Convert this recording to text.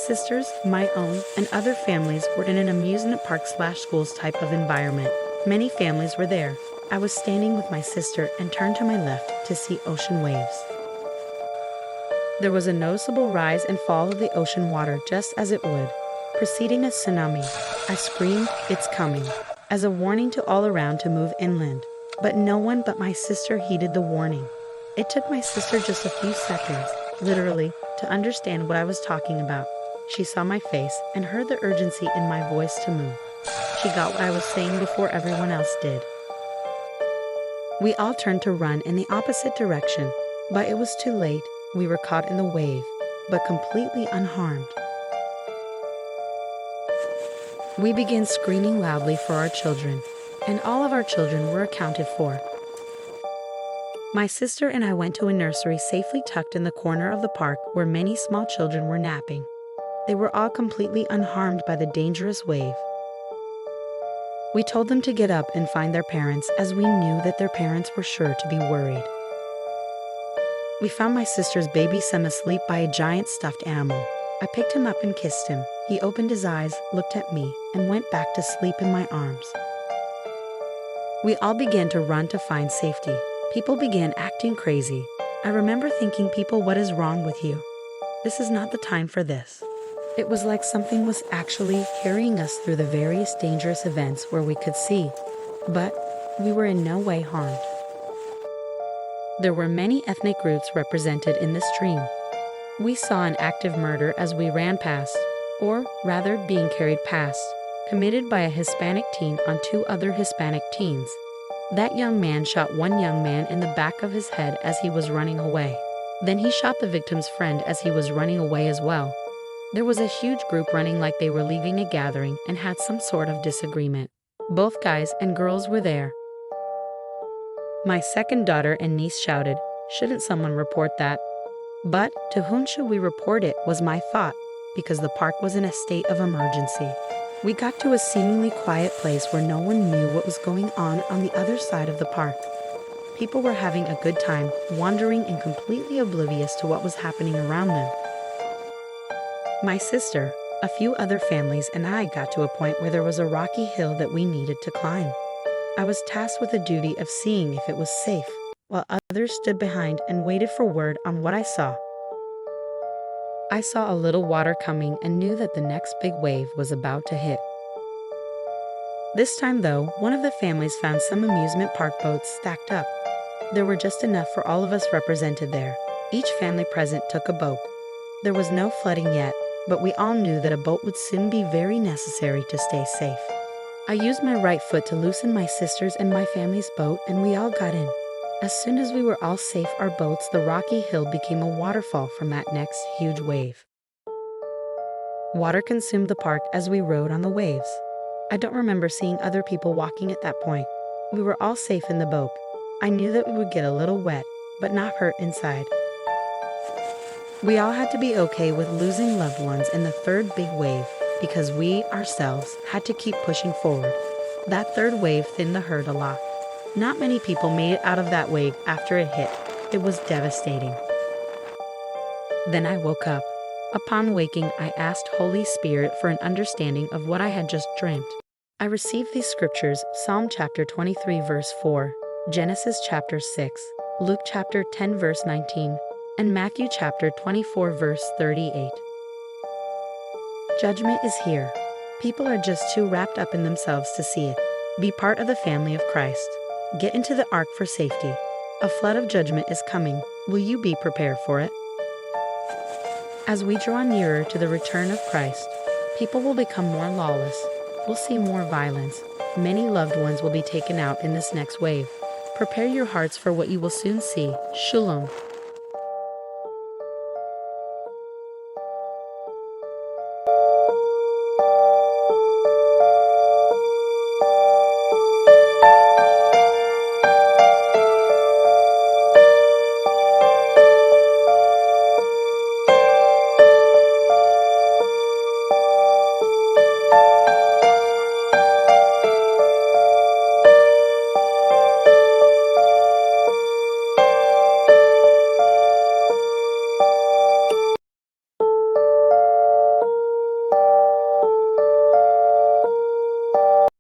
sisters, my own, and other families were in an amusement park/schools type of environment. Many families were there. I was standing with my sister and turned to my left to see ocean waves. There was a noticeable rise and fall of the ocean water just as it would, preceding a tsunami. I screamed, "It's coming," as a warning to all around to move inland. But no one but my sister heeded the warning. It took my sister just a few seconds, literally, to understand what I was talking about. She saw my face and heard the urgency in my voice to move. She got what I was saying before everyone else did. We all turned to run in the opposite direction, but it was too late. We were caught in the wave, but completely unharmed. We began screaming loudly for our children, and all of our children were accounted for. My sister and I went to a nursery safely tucked in the corner of the park where many small children were napping. They were all completely unharmed by the dangerous wave. We told them to get up and find their parents, as we knew that their parents were sure to be worried. We found my sister's baby son asleep by a giant stuffed animal. I picked him up and kissed him. He opened his eyes, looked at me, and went back to sleep in my arms. We all began to run to find safety. People began acting crazy. I remember thinking, people, what is wrong with you? This is not the time for this. It was like something was actually carrying us through the various dangerous events where we could see, but we were in no way harmed. There were many ethnic groups represented in this stream. We saw an active murder as we ran past, or rather being carried past, committed by a Hispanic teen on two other Hispanic teens. That young man shot one young man in the back of his head as he was running away. Then he shot the victim's friend as he was running away as well. There was a huge group running like they were leaving a gathering and had some sort of disagreement. Both guys and girls were there. My second daughter and niece shouted, "Shouldn't someone report that?" But to whom should we report it was my thought, because the park was in a state of emergency. We got to a seemingly quiet place where no one knew what was going on the other side of the park. People were having a good time, wandering and completely oblivious to what was happening around them. My sister, a few other families, and I got to a point where there was a rocky hill that we needed to climb. I was tasked with the duty of seeing if it was safe, while others stood behind and waited for word on what I saw. I saw a little water coming and knew that the next big wave was about to hit. This time though, one of the families found some amusement park boats stacked up. There were just enough for all of us represented there. Each family present took a boat. There was no flooding yet, but we all knew that a boat would soon be very necessary to stay safe. I used my right foot to loosen my sister's and my family's boat, and we all got in. As soon as we were all safe, our boats, the rocky hill became a waterfall from that next huge wave. Water consumed the park as we rode on the waves. I don't remember seeing other people walking at that point. We were all safe in the boat. I knew that we would get a little wet, but not hurt inside. We all had to be okay with losing loved ones in the third big wave, because we ourselves had to keep pushing forward. That third wave thinned the herd a lot. Not many people made it out of that wave after it hit. It was devastating. Then I woke up. Upon waking, I asked Holy Spirit for an understanding of what I had just dreamt. I received these scriptures: Psalm chapter 23 verse 4, Genesis chapter 6, Luke chapter 10 verse 19, and Matthew chapter 24 verse 38. Judgment is here. People are just too wrapped up in themselves to see it. Be part of the family of Christ. Get into the ark for safety. A flood of judgment is coming. Will you be prepared for it? As we draw nearer to the return of Christ, people will become more lawless. We'll see more violence. Many loved ones will be taken out in this next wave. Prepare your hearts for what you will soon see. Shalom.